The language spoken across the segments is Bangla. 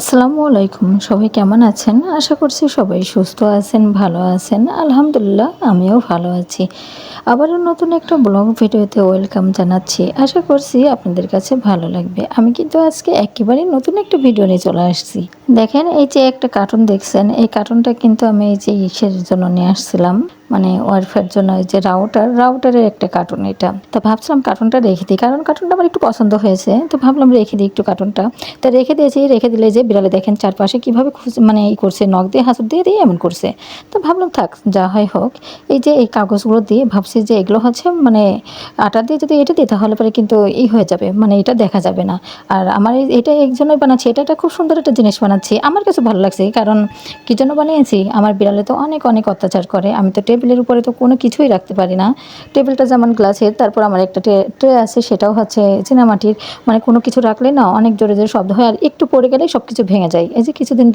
আসসালামু আলাইকুম। সবাই কেমন আছেন? আশা করছি সবাই সুস্থ আছেন, ভালো আছেন। আলহামদুলিল্লাহ আমিও ভালো আছি। আবারও নতুন একটা ব্লগ ভিডিওতে ওয়েলকাম জানাচ্ছি। আশা করছি আপনাদের কাছে ভালো লাগবে। আমি কিন্তু আজকে একেবারেই নতুন একটা ভিডিও নিয়ে চলে আসছি। দেখেন এই যে একটা কার্টুন দেখছেন, এই কার্টুনটা কিন্তু আমি এই যে ইসের জন্য নিয়ে আসছিলাম। মানে ওয়াইফাইয়ের জন্য এই যে রাউটারের একটা কার্টুন এটা। তো ভাবছিলাম কার্টুনটা রেখে দিই। কারণ কার্টুনটা আমার একটু পছন্দ হয়েছে। তো ভাবলাম রেখে দিই একটু কার্টুনটা। তো রেখে দিয়েছি, রেখে দিলে যে বিড়ালে দেখেন চারপাশে কিভাবে মানে করছে, নখ দিয়ে হাঁচড় দিয়ে দিয়ে এমন করছে। তো ভাবলাম থাক যা হয় হোক। এই যে এই কাগজগুলো দিয়ে ভাবছি যে এগুলো হচ্ছে মানে আটা দিয়ে যদি এটা দিই তাহলে পরে কিন্তু হয়ে যাবে, মানে এটা দেখা যাবে না। আর আমার এটা একজনের বানাচ্ছি, এটা একটা খুব সুন্দর একটা জিনিস বানাচ্ছি, আমার কাছে ভালো লাগছে। কারণ কী জন্য বানিয়েছি, আমার বিড়ালে তো অনেক অনেক অত্যাচার করে। আমি তো টেবিলের উপরে তো কোনো কিছুই রাখতে পারি না। টেবিলটা যেমন গ্লাসের, তারপর আমার একটা ট্রে আছে, সেটাও হচ্ছে চীনামাটির। মানে কোনো কিছু রাখলে না অনেক জোরে জোরে শব্দ হয়, আর একটু পড়ে গেলেই সব কিছু ভেঙে যায়। এই যে কিছুদিন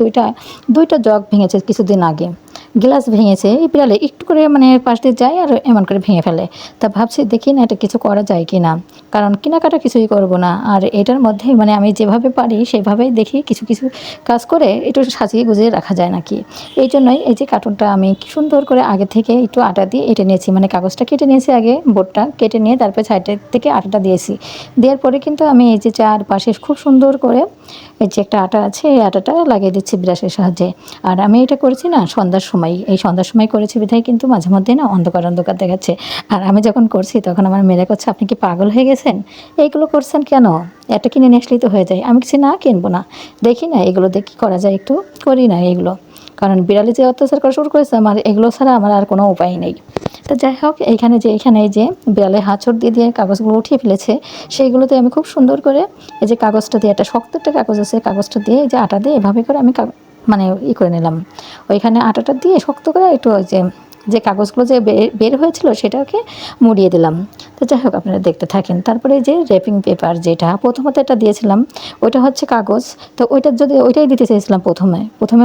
দুইটা জগ ভেঙেছে কিছুদিন আগে, গ্লাস ভেঙেছে। এই বিড়ালে একটু করে মানে পাশ দিয়ে যায় আর এমন করে ভেঙে ফেলে। তা ভাবছি দেখি না এটা কিছু করা যায় কি না, কারণ কেনাকাটা কিছুই করব না। আর এটার মধ্যে মানে আমি যেভাবে পারি সেভাবেই দেখি কিছু কিছু কাজ করে একটু সাজিয়ে গুজিয়ে রাখা যায় নাকি। এই জন্যই এই যে কার্টুনটা আমি কি সুন্দর করে আগে থেকে একটু আটা দিয়ে এঁটে নিয়েছি, মানে কাগজটা কেটে নিয়েছি, আগে বোর্ডটা কেটে নিয়ে তারপরে সাইডের থেকে আটাটা দিয়েছি। দেওয়ার পরে কিন্তু আমি এই যে চারপাশে খুব সুন্দর করে এই যে একটা আটা আছে, এই আটাটা লাগিয়ে দিচ্ছি ব্রাশের সাহায্যে। আর আমি এটা করেছি না সন্ধ্যার সময়, এই সন্ধ্যার সময় করেছি বিধায় কিন্তু মাঝে মধ্যে না অন্ধকার অন্ধকার দেখাচ্ছে। আর আমি যখন করছি তখন আমার মেয়েরা করছে, আপনি কি পাগল হয়ে গেছেন? এইগুলো করছেন কেন? এটা কিনে নিয়ে আসলেই তো হয়ে যায়। আমি কিছু না কিনবো না, দেখি না এগুলো দিয়ে কী করা যায়, একটু করি না এগুলো। কারণ বিড়ালে যে অত্যাচার করা শুরু করেছে, আমার এগুলো ছাড়া আমার আর কোনো উপায় নেই। তো যাই হোক, এইখানে এই যে বিড়ালে হাঁচড় দিয়ে দিয়ে কাগজগুলো উঠিয়ে ফেলেছে, সেইগুলোতে আমি খুব সুন্দর করে এই যে কাগজটা দিয়ে, একটা শক্ত একটা কাগজ আছে, কাগজটা দিয়ে এই যে আটা দিয়ে এভাবে করে আমি মানে করে নিলাম। ওইখানে আটাটা দিয়ে শক্ত করে একটু ওই যে যে কাগজগুলো যে বের হয়েছিল সেটাকে মুড়িয়ে দিলাম। তো যাই হোক আপনারা দেখতে থাকেন। তারপরে যে র্যাপিং পেপার যেটা প্রথমত এটা দিয়েছিলাম, ওইটা হচ্ছে কাগজ। তো ওইটাই দিতে চেয়েছিলাম প্রথমে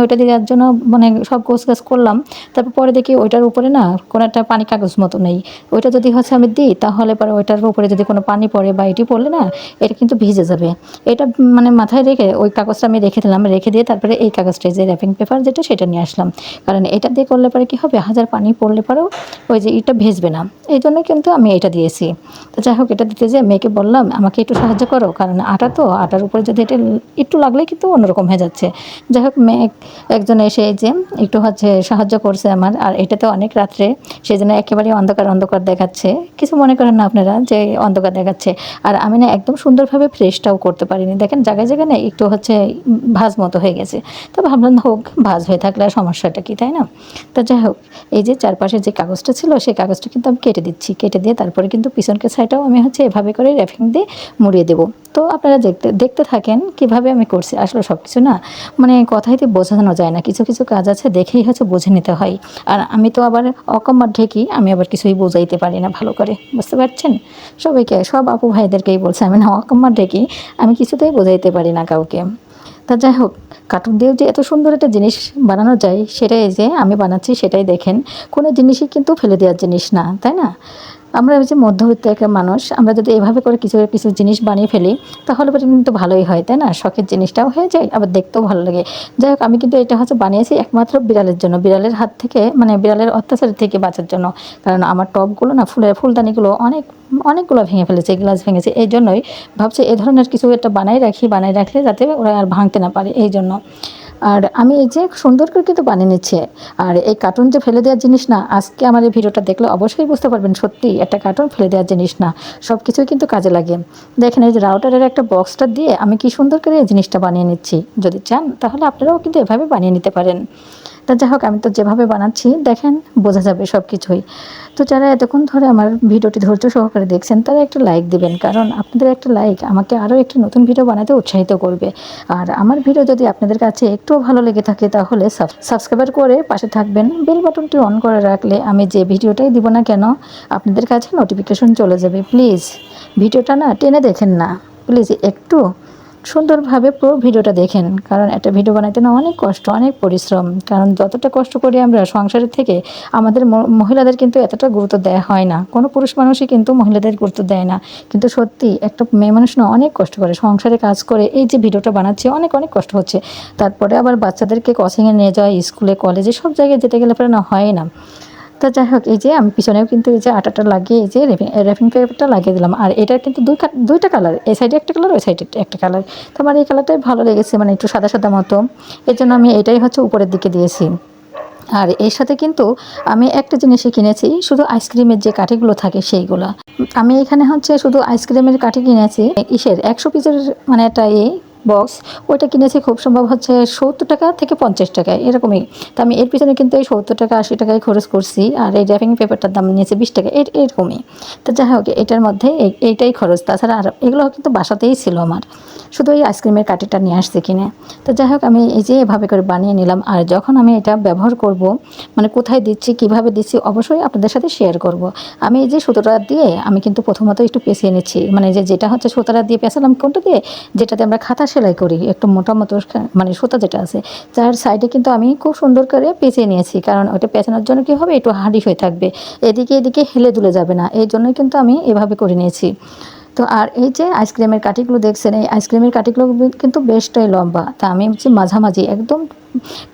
ওইটা দেওয়ার জন্য মানে সব গোছগাছ করলাম। তারপর পরে দেখি ওইটার উপরে না কোনো একটা পানি কাগজ মতো নেই। ওইটা যদি হচ্ছে আমি দিই তাহলে পরে ওইটার উপরে যদি কোনো পানি পড়ে বা এটি পড়লে না এটা কিন্তু ভিজে যাবে। এটা মানে মাথায় রেখে ওই কাগজটা আমি রেখে দিলাম, রেখে দিয়ে তারপরে এই কাগজটা যে র্যাপিং পেপার যেটা সেটা নিয়ে আসলাম। কারণ এটা দিয়ে করলে পরে কী হবে, হাজার পানি পড়লে পরেও ওই যে এটা ভেজবে না। এই জন্য কিন্তু আমি এটা দিয়েছি। তো যাই হোক, এটা দিতে যেয়ে মেয়েকে বললাম আমাকে একটু সাহায্য করো, কারণ আটা তো আটার উপরে যদি এটা একটু লাগলেই কিন্তু অন্যরকম হয়ে যাচ্ছে। যাই হোক, মেয়ে একজন এসে এই যে একটু হচ্ছে সাহায্য করছে আমার। আর এটা তো অনেক রাত্রে, সেই জন্য একেবারে অন্ধকার অন্ধকার দেখাচ্ছে। কিছু মনে করেন না আপনারা যে অন্ধকার দেখাচ্ছে। আর আমি না একদম সুন্দরভাবে ফ্রেশটাও করতে পারিনি, দেখেন জায়গায় জায়গায় না একটু হচ্ছে ভাঁজ মতো হয়ে গেছে। তো ভাবলাম হোক, ভাঁজ হয়ে থাকলে আর সমস্যাটা কি, তাই না? তো যাই হোক, এই যে চারপাশে যে কাগজটা ছিল সেই কাগজটা কিন্তু আমি কেটে দিচ্ছি, কেটে দিয়ে তারপরে কিন্তু পিছনকে সাইডটাও আমি হচ্ছে এভাবে করে র্যাপিং দিয়ে মুড়িয়ে দেবো। তো আপনারা দেখতে দেখতে থাকেন কিভাবে আমি করছি। আসলে সব কিছু না মানে কথাইতে বোঝানো যায় না, কিছু কিছু কাজ আছে দেখেই হচ্ছে বুঝে নিতে হয়। আর আমি তো আবার অকম্মার ঢেকি, আমি আবার কিছুই বোঝাইতে পারি না ভালো করে, বুঝতে পারছেন? সবাইকে, সব আপু ভাইদেরকেই বলছে আমি না অকম্মার ঢেকি, আমি কিছুতেই বোঝাইতে পারি না কাউকে। তা যাই হোক, কার্টুন দিয়েও যে এত সুন্দর একটা জিনিস বানানো যায় সেটাই যে আমি বানাচ্ছি, সেটাই দেখেন। কোনো জিনিসই কিন্তু ফেলে দেওয়ার জিনিস না, তাই না? আমরা ওই যে মধ্যবিত্ত একটা মানুষ, আমরা যদি এভাবে করে কিছু কিছু জিনিস বানিয়ে ফেলি তাহলে পরে কিন্তু ভালোই হয়, তাই না? শখের জিনিসটাও হয়ে যায়, আবার দেখতেও ভালো লাগে। যাই হোক, আমি কিন্তু এটা হচ্ছে বানিয়েছি একমাত্র বিড়ালের জন্য, বিড়ালের হাত থেকে মানে বিড়ালের অত্যাচারের থেকে বাঁচার জন্য। কারণ আমার টবগুলো না ফুলদানিগুলো অনেকগুলো ভেঙে ফেলেছে, গ্লাস ভেঙেছে। এই জন্যই ভাবছি এ ধরনের কিছু একটা বানাই রাখলে যাতে ওরা আর ভাঙতে না পারে, এই জন্য। আর আমি এই যে সুন্দর করে কিন্তু বানিয়ে নিচ্ছে। আর এই কার্টুন যে ফেলে দেওয়ার জিনিস না, আজকে আমার এই ভিডিওটা দেখলে অবশ্যই বুঝতে পারবেন সত্যি একটা কার্টুন ফেলে দেওয়ার জিনিস না, সব কিছুই কিন্তু কাজে লাগে। দেখেন এই যে রাউটারের একটা বক্সটা দিয়ে আমি কি সুন্দর করে এই জিনিসটা বানিয়ে নিচ্ছি। যদি চান তাহলে আপনারাও কিন্তু এভাবে বানিয়ে নিতে পারেন। তা যাই হোক, আমি তো যেভাবে বানাচ্ছি দেখেন বোঝা যাবে সব কিছুই। তো যারা এতক্ষণ ধরে আমার ভিডিওটি ধৈর্য সহকারে দেখছেন তারা একটা লাইক দিবেন, কারণ আপনাদের একটা লাইক আমাকে আরও একটি নতুন ভিডিও বানাতে উৎসাহিত করবে। আর আমার ভিডিও যদি আপনাদের কাছে একটুও ভালো লেগে থাকে তাহলে সাবস্ক্রাইব করে পাশে থাকবেন। বেল বাটনটি অন করে রাখলে আমি যে ভিডিওটাই দিব না কেন আপনাদের কাছে নোটিফিকেশন চলে যাবে। প্লিজ ভিডিওটা না টেনে দেখেন না, প্লিজ একটু সুন্দরভাবে পুরো ভিডিওটা দেখেন, কারণ একটা ভিডিও বানাইতে না অনেক কষ্ট, অনেক পরিশ্রম। কারণ যতটা কষ্ট করি আমরা সংসারের থেকে, আমাদের মহিলাদের কিন্তু এতটা গুরুত্ব দেওয়া হয় না। কোনো পুরুষ মানুষই কিন্তু মহিলাদের গুরুত্ব দেয় না। কিন্তু সত্যি একটা মেয়ে মানুষ না অনেক কষ্ট করে, সংসারে কাজ করে এই যে ভিডিওটা বানাচ্ছে অনেক অনেক কষ্ট হচ্ছে। তারপরে আবার বাচ্চাদেরকে কোচিংয়ে নিয়ে যাওয়া, স্কুলে কলেজে সব জায়গায় যেতে গেলে পরে না হয় না। তো যাই হোক, এই যে আমি পিছনেও কিন্তু এই যে আটাটা লাগিয়ে এই যে র্যাপিং পেপারটা লাগিয়ে দিলাম। আর এটা কিন্তু দুইটা কালার, এই সাইডে একটা কালার, ওই সাইডে একটা কালার। তো আমার এই কালারটাই ভালো লেগেছে, মানে একটু সাদা সাদা মতো। এর জন্য আমি এটাই হচ্ছে উপরের দিকে দিয়েছি। আর এর সাথে কিন্তু আমি একটা জিনিসই কিনেছি, শুধু আইসক্রিমের যে কাঠিগুলো থাকে সেইগুলা। আমি এখানে হচ্ছে শুধু আইসক্রিমের কাঠি কিনেছি, ইসের 100 পিসের, মানে একটা বক্স। ওইটা কিনেছি খুব সম্ভব হচ্ছে 70 টাকা থেকে 50 টাকায় এরকমই। তো আমি এর পিছনে কিন্তু এই 70 টাকা 80 টাকায় খরচ করছি। আর এই র্যাপিং পেপারটার দাম নিয়েছে 20 টাকা, এরকমই। তো যাই হোক, এটার মধ্যে এইটাই খরচ। তাছাড়া আর এগুলো কিন্তু বাসাতেই ছিল আমার, শুধু এই আইসক্রিমের কাঠিটা নিয়ে আসছি কিনে। তো যাই হোক, আমি এই যে এভাবে করে বানিয়ে নিলাম। আর যখন আমি এটা ব্যবহার করব, মানে কোথায় দিচ্ছি, কিভাবে দিচ্ছি, অবশ্যই আপনাদের সাথে শেয়ার করব। আমি এই যে সুতোটা দিয়ে আমি কিন্তু প্রথমত একটু পেঁচিয়ে নিচ্ছি, মানে যেটা হচ্ছে সুতোটা দিয়ে পেঁচালাম কোনটা দিয়ে, যেটাতে আমরা খাতা সেলাই করি, একটু মোটা মতো মানে সুতা যেটা আছে, তার সাইডে কিন্তু আমি খুব সুন্দর করে পেঁচিয়ে নিয়েছি। কারণ ওটা পেঁচানোর জন্য কী হবে, একটু হার্ডি হয়ে থাকবে, এদিকে এদিকে হেলে দুলে যাবে না, এই জন্যই কিন্তু আমি এভাবে করে নিয়েছি। তো আর এই যে আইসক্রিমের কাঠিগুলো দেখছেন, এই আইসক্রিমের কাঠিগুলো কিন্তু বেশটাই লম্বা। তা আমি হচ্ছে মাঝামাঝি একদম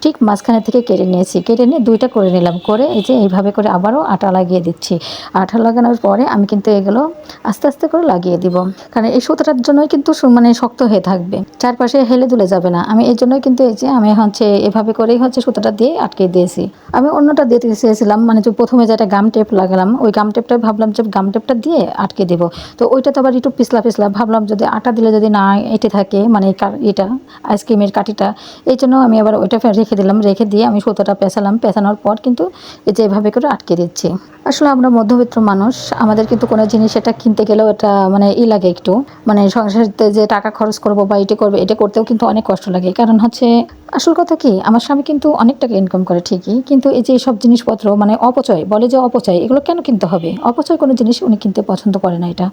ঠিক মাঝখানে থেকে কেটে নিয়েছি, কেটে নিয়ে দুইটা করে নিলাম, করে এই যে এইভাবে করে আবারও আটা লাগিয়ে দিচ্ছি। আটা লাগানোর পরে আমি কিন্তু এগুলো আস্তে আস্তে করে লাগিয়ে দিব, কারণ এই সুতোটার জন্যই কিন্তু মানে শক্ত হয়ে থাকবে, চারপাশে হেলে দুলে যাবে না। আমি এই জন্যই কিন্তু এই যে আমি হচ্ছে এভাবে করেই হচ্ছে সুতোটা দিয়ে আটকে দিয়েছি। আমি অন্যটা দিতে চেয়েছিলাম, মানে যে প্রথমে যেটা গাম টেপ লাগালাম, ওই গাম টেপটা ভাবলাম যে গাম টেপটা দিয়ে আটকে দেবো। তো ওইটা তো আবার একটু পিছলা পিছলা, ভাবলাম যদি আটা দিলে যদি না এঁটে থাকে, মানে এটা আইসক্রিমের কাঠিটা, এই জন্য আমি আবার ওইটা রেখে দিলাম। রেখে দিয়ে আমি সুতোটা পেঁচালাম, পেঁচানোর পর কিন্তু এই যে এভাবে করে আটকে দিচ্ছি। আসলে আমরা মধ্যবিত্ত মানুষ, আমাদের কিন্তু কোনো জিনিস এটা কিনতে গেলেও এটা মানে লাগে একটু, মানে সংসারতে যে টাকা খরচ করবো বা এটা করবো, এটা করতেও কিন্তু অনেক কষ্ট লাগে। কারণ হচ্ছে আসল কথা কি, আমার স্বামী কিন্তু অনেক টাকা ইনকাম করে ঠিকই, কিন্তু এই যে সব জিনিসপত্র মানে অপচয়, বলে যে অপচয়, এগুলো কেন কিনতে হবে? অপচয় কোনো জিনিস উনি কিনতে পছন্দ করে না। এটা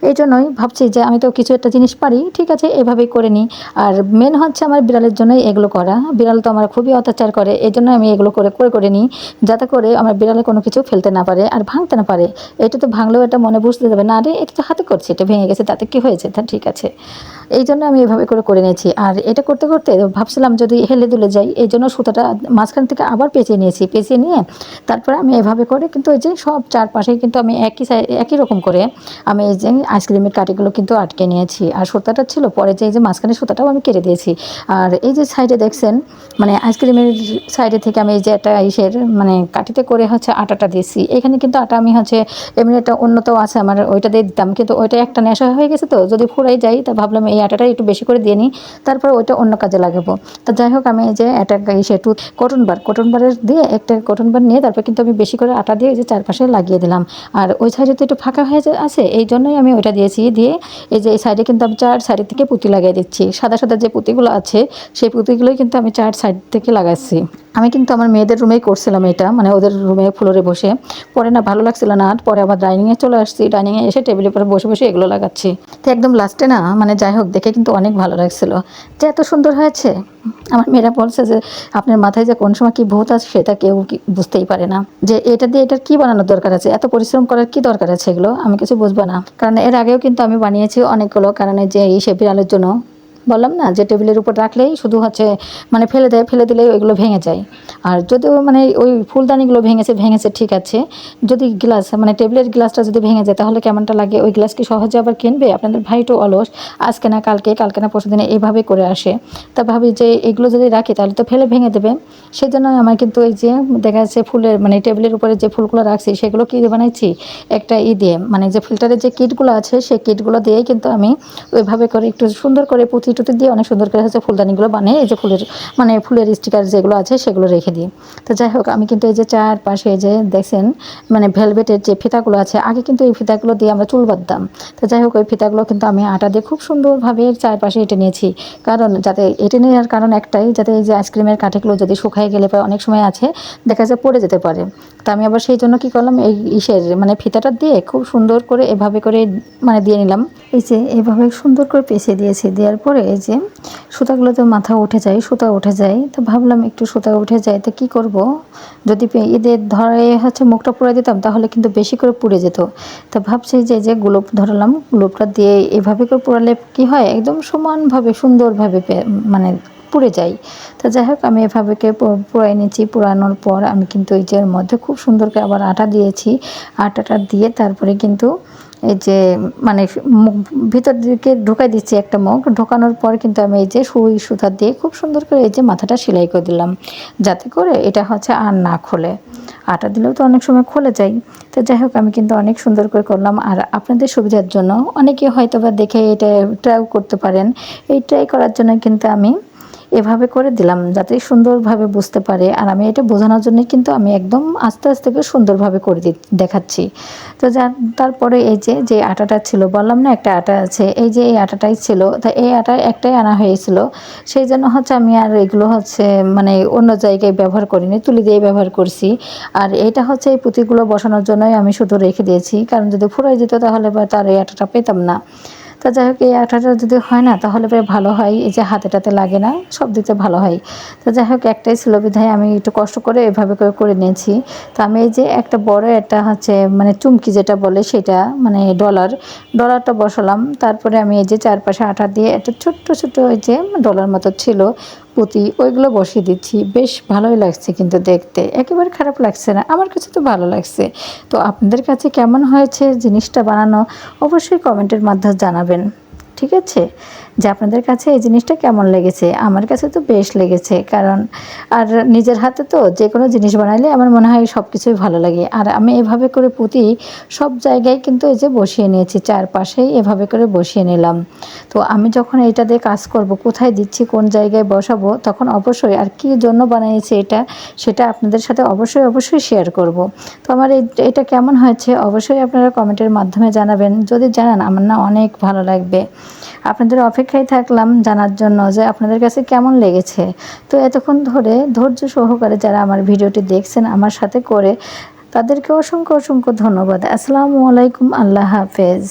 এই জন্যই ভাবছি যে আমি তো কিছু একটা জিনিস পারি, ঠিক আছে এভাবেই করে নিই। আর মেন হচ্ছে আমার বিড়ালের জন্যই এগুলো করা। বিড়াল তো আমার খুবই অত্যাচার করে, এই জন্য আমি এগুলো করে করে করে নিই, যাতে করে আমার বিড়ালে কোনো কিছু ফেলতে না পারে আর ভাঙতে না পারে। এটা তো ভাঙলেও এটা মনে বুঝতে দেবে না, আরে এটা তো হাতে করছে, এটা ভেঙে গেছে, তাতে কি হয়েছে, তা ঠিক আছে। এই জন্য আমি এভাবে করে করে নিয়েছি। আর এটা করতে করতে ভাবছিলাম যদি হেলে দুলে যাই, এই জন্য সুতাটা মাঝখান থেকে আবার পেঁচিয়ে নিয়েছি। পেঁচিয়ে নিয়ে তারপরে আমি এভাবে করে কিন্তু এই যে সব চারপাশে কিন্তু আমি একই রকম করে আমি এই যে আইসক্রিমের কাঠিগুলো কিন্তু আটকে নিয়েছি। আর সুতাটা ছিল পরে, যে এই যে মাঝখানে সুতাটাও আমি কেটে দিয়েছি। আর এই যে সাইডে দেখছেন, মানে আইসক্রিমের সাইডে থেকে আমি এই যে একটা ইসের মানে কাঠিতে করে হচ্ছে আটাটা দিয়েছি। এখানে কিন্তু আটা আমি হচ্ছে এমনি একটা অন্যতাও আছে আমার, ওইটা দিয়ে দিতাম, কিন্তু ওইটা একটা নেশা হয়ে গেছে, তো যদি ফুরাই যাই তা ভাবলাম এই আটাটা একটু বেশি করে দিয়ে নিই, তারপর ওইটা অন্য কাজে লাগাবো। তো যাই হোক, আমি এই যে একটা ইসে কটন বারের দিয়ে একটা কটন বার নিয়ে তারপর কিন্তু আমি বেশি করে আটা দিয়ে এই যে চারপাশে লাগিয়ে দিলাম। আর ওই সাইডে তো একটু ফাঁকা হয়ে আছে, এই জন্যই আমি ওইটা দিয়েছি। দিয়ে এই যে এই সাইডে কিন্তু আমি চার সাইড থেকে পুঁতি লাগিয়ে দিচ্ছি। সাদা সাদা যে পুঁতিগুলো আছে সেই পুঁতিগুলোই কিন্তু আমি চার সাইড থেকে লাগাচ্ছি। আমি কিন্তু আমার মেয়েদের রুমেই করছিলাম এটা, মানে ওদের রুমে ফ্লোরে বসে। পরে না ভালো লাগছিল না, আর পরে আবার ডাইনিংয়ে চলে আসছি, ডাইনিংয়ে এসে টেবিলের উপরে বসে বসে এগুলো লাগাচ্ছি। তো একদম লাস্টে না, মানে যাই হোক, দেখে কিন্তু অনেক ভালো লাগছিল যে এত সুন্দর হয়েছে। আমার মেয়েরা বলছে যে আপনার মাথায় যে কোন সময় কি ভূত আছে সেটা কেউ বুঝতেই পারে না, যে এটা দিয়ে এটার কি বানানোর দরকার আছে, এত পরিশ্রম করার কি দরকার আছে, এগুলো আমি কিছু বুঝবো না। কারণ এর আগেও কিন্তু আমি বানিয়েছি অনেকগুলো, কারণ যে এই সে বিড়ালের জন্য বললাম না যে টেবিলের উপর রাখলেই শুধু হচ্ছে মানে ফেলে দিলেই ওইগুলো ভেঙে যায়। আর যদিও মানে ওই ফুলদানিগুলো ভেঙেছে ঠিক আছে, যদি গ্লাস মানে টেবিলের গ্লাসটা যদি ভেঙে যায় তাহলে কেমনটা লাগে? ওই গ্লাস কি সহজে আবার কিনবে? আপনাদের ভাই তো অলস, আজকে না কালকে, কালকে না পরশু দিনে এইভাবে করে আসে। তা ভাবি যে এগুলো যদি রাখি তাহলে তো ফেলে ভেঙে দেবে। সেই জন্য আমার কিন্তু ওই যে দেখা যাচ্ছে ফুলের মানে টেবিলের উপরে যে ফুলগুলো রাখছি সেগুলো কি বানাইছি একটা দিয়ে, মানে যে ফিল্টারের যে কিটগুলো আছে সেই কিটগুলো দিয়েই কিন্তু আমি ওইভাবে করে একটু সুন্দর করে পুঁতি টুতি দিয়ে অনেক সুন্দর করে হচ্ছে ফুলদানিগুলো বানিয়ে এই যে ফুলের স্টিকার যেগুলো আছে সেগুলো রেখে দিই। তো যাই হোক, আমি কিন্তু এই যে চারপাশে যে দেখছেন মানে ভেলভেটের যে ফিতাগুলো আছে, আগে কিন্তু এই ফিতাগুলো দিয়ে আমরা চুল বাঁধতাম। তো যাই হোক, ওই ফিতাগুলো কিন্তু আমি আটা দিয়ে খুব সুন্দরভাবে চারপাশে এঁটে নিয়েছি। কারণ যাতে এঁটে নেওয়ার কারণ একটাই, যাতে এই যে আইসক্রিমের কাঠিগুলো যদি শুকায় গেলে পরে অনেক সময় আছে দেখা যায় পড়ে যেতে পারে। তো আমি আবার সেই জন্য কি করলাম, এই মানে ফিতাটা দিয়ে খুব সুন্দর করে এভাবে করে মানে দিয়ে নিলাম। এই যে এভাবে সুন্দর করে পেঁচিয়ে দিয়েছি, দেওয়ার পরে এই যে সুতাগুলোতে মাথা উঠে যায়, সুতা উঠে যায়। তো ভাবলাম একটু সুতা উঠে যায় তো কী করব, যদি ঈদের ধরে হচ্ছে মুখটা পুড়ে দিতাম তাহলে কিন্তু বেশি করে পুড়ে যেত। তো ভাবছি যে গ্লোব ধরালাম, গ্লোবটা দিয়ে এভাবে করে পোড়ালে কী হয়, একদম সমানভাবে সুন্দরভাবে মানে পুড়ে যায়। তো যাই হোক আমি এভাবে পোড়াই নিয়েছি। পোড়ানোর পর আমি কিন্তু এই যে এর মধ্যে খুব সুন্দর করে আবার আটা দিয়েছি। আটাটা দিয়ে তারপরে কিন্তু এই যে মানে মুখ ভিতর দিকে ঢোকাই দিচ্ছি একটা মুখ। ঢোকানোর পর কিন্তু আমি এই যে সুই সুতা দিয়ে খুব সুন্দর করে এই যে মাথাটা সেলাই করে দিলাম, যাতে করে এটা হচ্ছে আর না খোলে। আটা দিলেও তো অনেক সময় খুলে যায়। তো যাই হোক আমি কিন্তু অনেক সুন্দর করে করলাম। আর আপনাদের সুবিধার জন্য অনেকে হয়তো বা দেখে এটা ট্রাই করতে পারেন। এই ট্রাই করার জন্য কিন্তু আমি এভাবে করে দিলাম, যাতে সুন্দরভাবে বুঝতে পারে। আর আমি এটা বোঝানোর জন্য কিন্তু আমি একদম আস্তে আস্তে করে সুন্দরভাবে করে দেখাচ্ছি। তো তারপরে এই যে আটাটা ছিল, বললাম না একটা আটা আছে, এই যে এই আটাটাই ছিল। তা এই আটা একটাই আনা হয়েছিল, সেই জন্য হচ্ছে আমি আর এগুলো হচ্ছে মানে অন্য জায়গায় ব্যবহার করিনি, তুলি দিয়ে ব্যবহার করছি। আর এটা হচ্ছে এই পুঁতিগুলো বসানোর জন্যই আমি শুধু রেখে দিয়েছি, কারণ যদি ফুরাই যেত তাহলে বা তার এই আটাটা পেতাম না। তো যাই হোক এই আঠাটা যদি হয় না তাহলে বেশ ভালো হয়, এই যে হাতে টাতে লাগে না, সব দিতে ভালো হয়। তো যাই হোক একটাই ছিল বিধায় আমি একটু কষ্ট করে এভাবে করে নিয়েছি। তো আমি এই যে একটা বড় একটা হচ্ছে মানে চুমকি যেটা বলে সেটা মানে ডলারটা বসালাম। তারপরে আমি এই যে চারপাশে আঠা দিয়ে একটা ছোট্ট ছোট্ট ওই যে ডলার মতো ছিল পুঁতি, ওইগুলো বসিয়ে দিচ্ছি। বেশ ভালোই লাগছে কিন্তু দেখতে, একেবারে খারাপ লাগছে না, আমার কাছে তো ভালো লাগছে। তো আপনাদের কাছে কেমন হয়েছে জিনিসটা বানানো অবশ্যই কমেন্টের মাধ্যমে জানাবেন, ঠিক আছে? যে আপনাদের কাছে এই জিনিসটা কেমন লেগেছে। আমার কাছে তো বেশ লেগেছে, কারণ আর নিজের হাতে তো যে কোনো জিনিস বানাইলে আমার মনে হয় সব কিছুই ভালো লাগে। আর আমি এভাবে করে পুঁতি সব জায়গায় কিন্তু এই যে বসিয়ে নিয়েছি, চারপাশেই এভাবে করে বসিয়ে নিলাম। তো আমি যখন এটা দিয়ে কাজ করব, কোথায় দিচ্ছি কোন জায়গায় বসাবো, তখন অবশ্যই আর কী জন্য বানিয়েছি এটা সেটা আপনাদের সাথে অবশ্যই শেয়ার করব। তো আমার এটা কেমন হয়েছে অবশ্যই আপনারা কমেন্টের মাধ্যমে জানাবেন। যদি জানান আমার না অনেক ভালো লাগবে। আপনাদের অপেক্ষায় থাকলাম জানার জন্য যে আপনাদের কাছে কেমন লেগেছে। তো এতক্ষণ ধরে ধৈর্য সহকারে যারা আমার ভিডিওটি দেখছেন আমার সাথে করে, তাদেরকে অসংখ্য ধন্যবাদ। আসসালামু আলাইকুম, আল্লাহ হাফেজ।